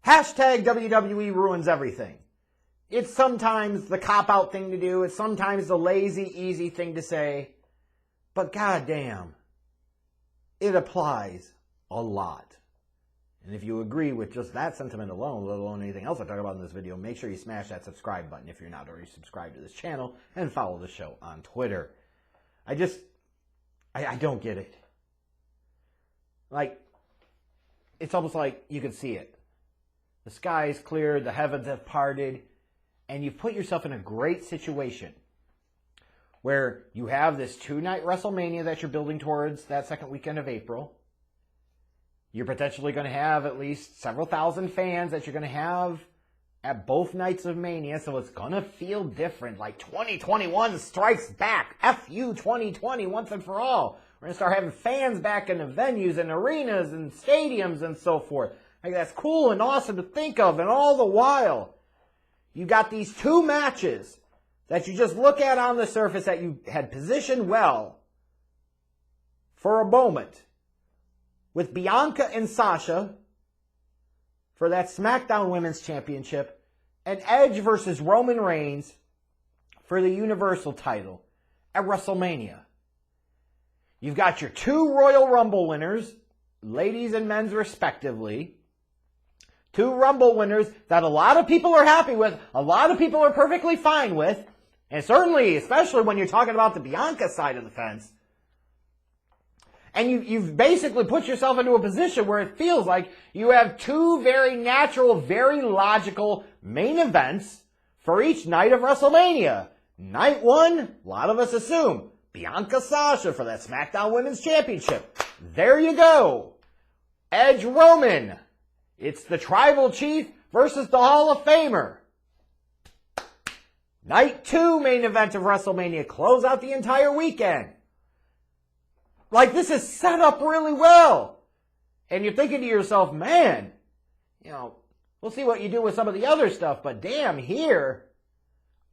Hashtag WWE ruins everything. It's sometimes the cop-out thing to do. It's sometimes the lazy, easy thing to say. But goddamn, it applies a lot. And if you agree with just that sentiment alone, let alone anything else I talk about in this video, make sure you smash that subscribe button if you're not already subscribed to this channel, and follow the show on Twitter. I don't get it. Like, it's almost like you can see it. The sky is clear, the heavens have parted, and you've put yourself in a great situation where you have this 2-night WrestleMania that you're building towards that second weekend of April. You're potentially going to have at least several thousand fans that you're going to have at both nights of Mania, so it's going to feel different. Like 2021 strikes back. F you 2020 once and for all. We're going to start having fans back in the venues and arenas and stadiums and so forth. Like, that's cool and awesome to think of, and all the while, you got these 2 matches that you just look at on the surface that you had positioned well for a moment, with Bianca and Sasha for that SmackDown Women's Championship, and Edge versus Roman Reigns for the Universal title at WrestleMania. You've got your 2 Royal Rumble winners, ladies and men's respectively. 2 Rumble winners that a lot of people are happy with, a lot of people are perfectly fine with, and certainly, especially when you're talking about the Bianca side of the fence. And you've basically put yourself into a position where it feels like you have 2 very natural, very logical main events for each night of WrestleMania. Night 1, a lot of us assume, Bianca Sasha for that SmackDown Women's Championship. There you go. Edge Roman. It's the Tribal Chief versus the Hall of Famer. Night 2 main event of WrestleMania. Close out the entire weekend. Like, this is set up really well. And you're thinking to yourself, man, we'll see what you do with some of the other stuff, but damn, here,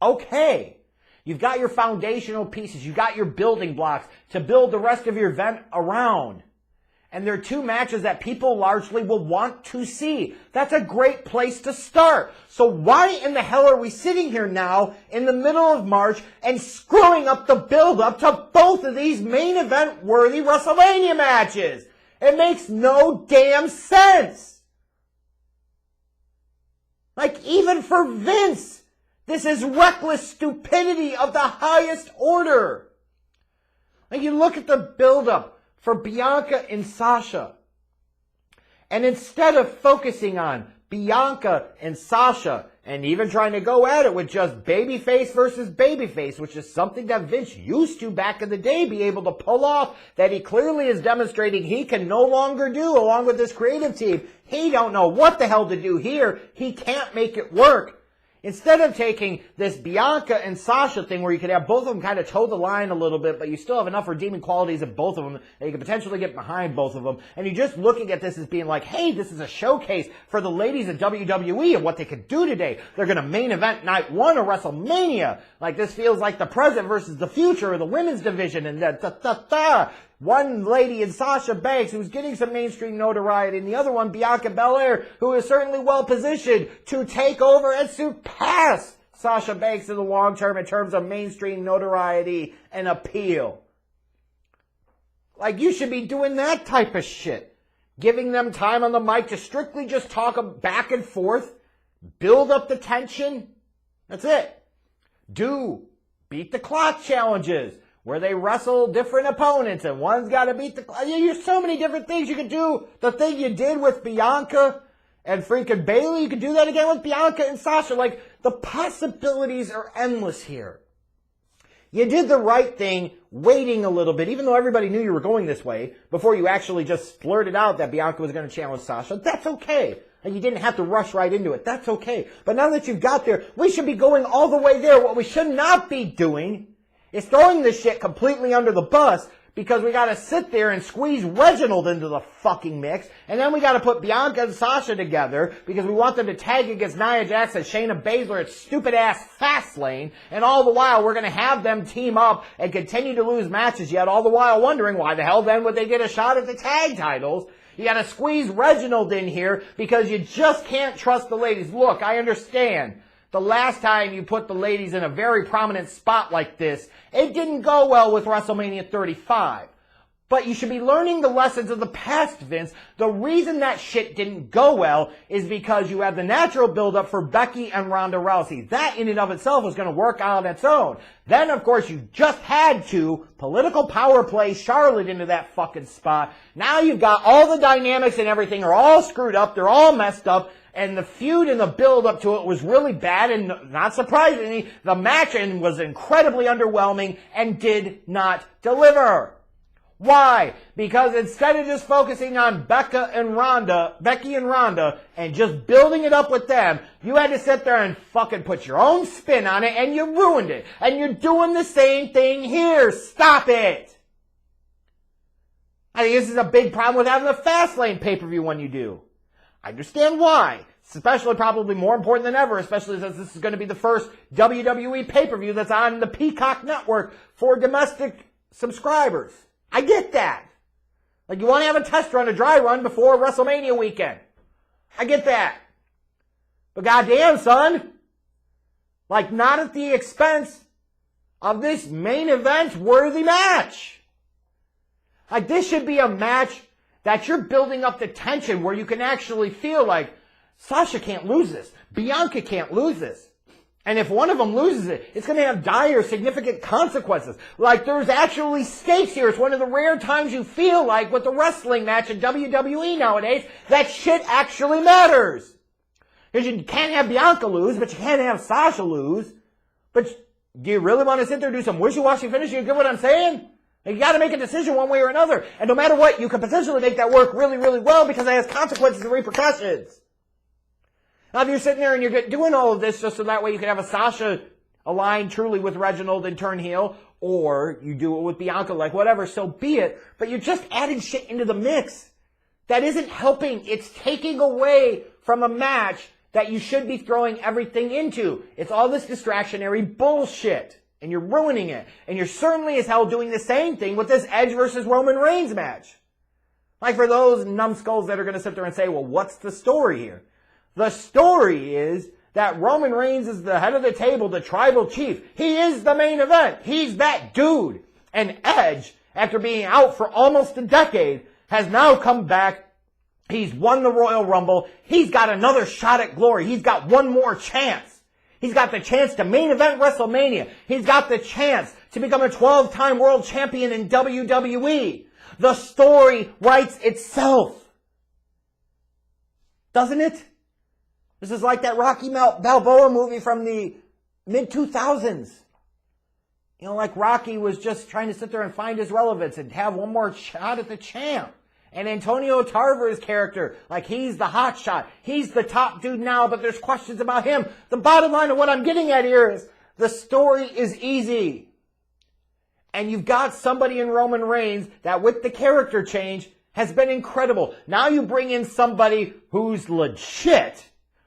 okay. You've got your foundational pieces. You've got your building blocks to build the rest of your event around. And there are 2 matches that people largely will want to see. That's a great place to start. So why in the hell are we sitting here now in the middle of March and screwing up the build-up to both of these main event-worthy WrestleMania matches? It makes no damn sense. Like, even for Vince, this is reckless stupidity of the highest order. Like, you look at the build-up for Bianca and Sasha, and instead of focusing on Bianca and Sasha and even trying to go at it with just babyface versus babyface, which is something that Vince used to back in the day be able to pull off, that he clearly is demonstrating he can no longer do along with this creative team. He don't know what the hell to do here. He can't make it work. Instead of taking this Bianca and Sasha thing where you could have both of them kind of toe the line a little bit, but you still have enough redeeming qualities of both of them that you could potentially get behind both of them, and you're just looking at this as being like, hey, this is a showcase for the ladies of WWE and what they could do today. They're going to main event night 1 of WrestleMania. Like, this feels like the present versus the future of the women's division, and one lady in Sasha Banks, who's getting some mainstream notoriety, and the other one, Bianca Belair, who is certainly well positioned to take over and surpass Sasha Banks in the long term in terms of mainstream notoriety and appeal. Like, you should be doing that type of shit. Giving them time on the mic to strictly just talk back and forth, build up the tension. That's it. Do beat the clock challenges, where they wrestle different opponents, and one's got to beat the... There's so many different things you could do. The thing you did with Bianca and freaking Bayley, you could do that again with Bianca and Sasha. Like, the possibilities are endless here. You did the right thing waiting a little bit, even though everybody knew you were going this way, before you actually just blurted out that Bianca was going to challenge Sasha. That's okay. And you didn't have to rush right into it. That's okay. But now that you've got there, we should be going all the way there. What we should not be doing is throwing this shit completely under the bus because we got to sit there and squeeze Reginald into the fucking mix, and then we got to put Bianca and Sasha together because we want them to tag against Nia Jax and Shayna Baszler at stupid-ass Fastlane, and all the while we're going to have them team up and continue to lose matches, yet all the while wondering why the hell then would they get a shot at the tag titles. You got to squeeze Reginald in here because you just can't trust the ladies. Look, I understand. The last time you put the ladies in a very prominent spot like this, it didn't go well with WrestleMania 35. But you should be learning the lessons of the past, Vince. The reason that shit didn't go well is because you have the natural build-up for Becky and Ronda Rousey. That in and of itself was going to work out on its own. Then, of course, you just had to political power play Charlotte into that fucking spot. Now you've got all the dynamics and everything are all screwed up. They're all messed up. And the feud and the build-up to it was really bad. And not surprisingly, the match was incredibly underwhelming and did not deliver. Why? Because instead of just focusing on Becky and Ronda, and just building it up with them, you had to sit there and fucking put your own spin on it, and you ruined it. And you're doing the same thing here. Stop it. I think this is a big problem with having a Fastlane pay-per-view when you do. I understand why. It's especially probably more important than ever, especially since this is going to be the first WWE pay-per-view that's on the Peacock network for domestic subscribers. I get that. Like, you want to have a test run, a dry run before WrestleMania weekend. I get that. But goddamn, son. Like, not at the expense of this main event worthy match. Like, this should be a match that you're building up the tension where you can actually feel like Sasha can't lose this. Bianca can't lose this. And if one of them loses it, it's going to have dire, significant consequences. Like, there's actually stakes here. It's one of the rare times you feel like with the wrestling match in WWE nowadays, that shit actually matters. Because you can't have Bianca lose, but you can't have Sasha lose. But do you really want to sit there and do some wishy-washy finish? You get what I'm saying? You got to make a decision one way or another. And no matter what, you can potentially make that work really, really well because it has consequences and repercussions. Now, if you're sitting there and you're doing all of this just so that way you can have a Sasha align truly with Reginald and turn heel, or you do it with Bianca, like whatever, so be it. But you're just adding shit into the mix. That isn't helping. It's taking away from a match that you should be throwing everything into. It's all this distractionary bullshit. And you're ruining it. And you're certainly as hell doing the same thing with this Edge versus Roman Reigns match. Like, for those numbskulls that are going to sit there and say, well, what's the story here? The story is that Roman Reigns is the head of the table, the tribal chief. He is the main event. He's that dude. And Edge, after being out for almost a decade, has now come back. He's won the Royal Rumble. He's got another shot at glory. He's got one more chance. He's got the chance to main event WrestleMania. He's got the chance to become a 12-time world champion in WWE. The story writes itself. Doesn't it? This is like that Rocky Balboa movie from the mid-2000s. You know, like Rocky was just trying to sit there and find his relevance and have one more shot at the champ. And Antonio Tarver's character, like he's the hot shot. He's the top dude now, but there's questions about him. The bottom line of what I'm getting at here is the story is easy. And you've got somebody in Roman Reigns that with the character change has been incredible. Now you bring in somebody who's legit,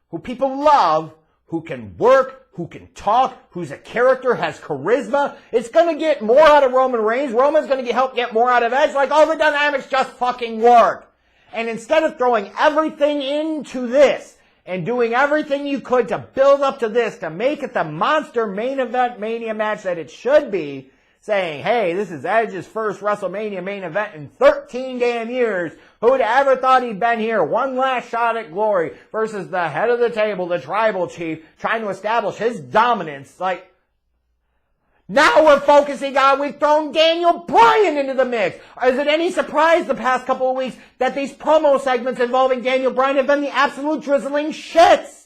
who people love, who can work, who can talk, who's a character, has charisma. It's going to get more out of Roman Reigns. Roman's going to help get more out of Edge. Like, all the dynamics just fucking work. And instead of throwing everything into this and doing everything you could to build up to this, to make it the monster main event Mania match that it should be, saying, hey, this is Edge's first WrestleMania main event in 13 damn years. Who'd ever thought he'd been here? One last shot at glory versus the head of the table, the tribal chief, trying to establish his dominance. Like, now we're focusing on, we've thrown Daniel Bryan into the mix. Is it any surprise the past couple of weeks that these promo segments involving Daniel Bryan have been the absolute drizzling shits?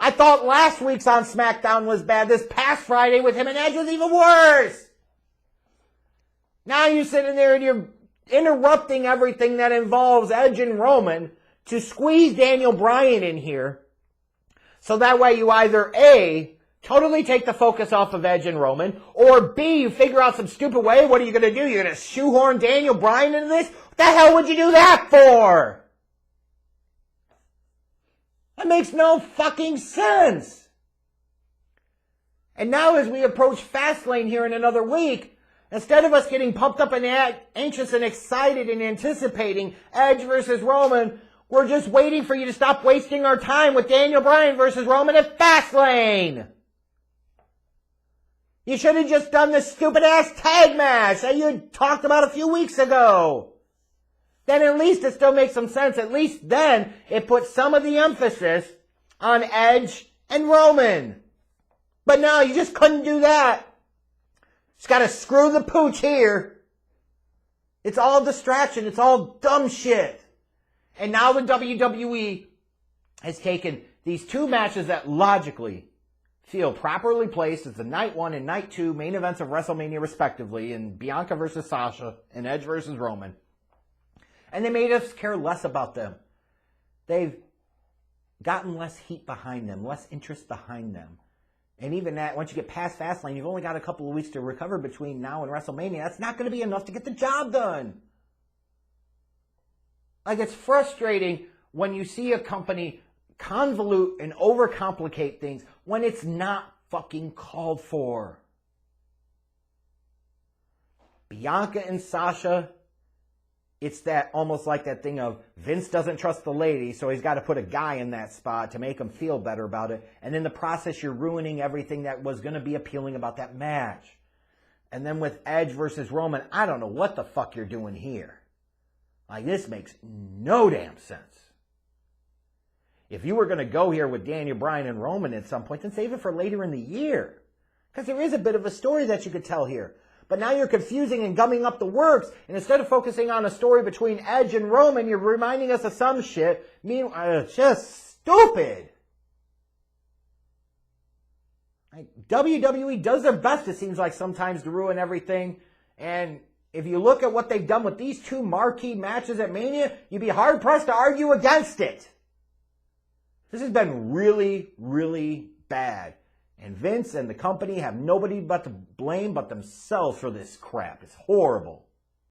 I thought last week's on SmackDown was bad. This past Friday with him and Edge was even worse. Now you're sitting there and you're interrupting everything that involves Edge and Roman to squeeze Daniel Bryan in here. So that way you either A, totally take the focus off of Edge and Roman, or B, you figure out some stupid way. What are you going to do? You're going to shoehorn Daniel Bryan into this? What the hell would you do that for? That makes no fucking sense. And now as we approach Fastlane here in another week, Instead of us getting pumped up and anxious and excited and anticipating Edge versus Roman, we're just waiting for you to stop wasting our time with Daniel Bryan versus Roman at Fastlane. You should have just done this stupid-ass tag match that you talked about a few weeks ago. Then at least it still makes some sense. At least then it puts some of the emphasis on Edge and Roman. But no, you just couldn't do that. Just gotta screw the pooch here. It's all distraction. It's all dumb shit. And now the WWE has taken these two matches that logically feel properly placed as the night 1 and night 2 main events of WrestleMania respectively, in Bianca versus Sasha and Edge versus Roman. And they made us care less about them. They've gotten less heat behind them, less interest behind them. And even that, once you get past Fastlane, you've only got a couple of weeks to recover between now and WrestleMania. That's not going to be enough to get the job done. Like, it's frustrating when you see a company convolute and overcomplicate things when it's not fucking called for. Bianca and Sasha, it's that almost like that thing of Vince doesn't trust the lady, so he's got to put a guy in that spot to make him feel better about it. And in the process, you're ruining everything that was going to be appealing about that match. And then with Edge versus Roman, I don't know what the fuck you're doing here. Like, this makes no damn sense. If you were going to go here with Daniel Bryan and Roman at some point, then save it for later in the year. Because there is a bit of a story that you could tell here. But now you're confusing and gumming up the works. And instead of focusing on a story between Edge and Roman, you're reminding us of some shit. Meanwhile, it's just stupid. Like, WWE does their best, it seems like, sometimes to ruin everything. And if you look at what they've done with these two marquee matches at Mania, you'd be hard-pressed to argue against it. This has been really, really bad. And Vince and the company have nobody but to blame but themselves for this crap. It's horrible.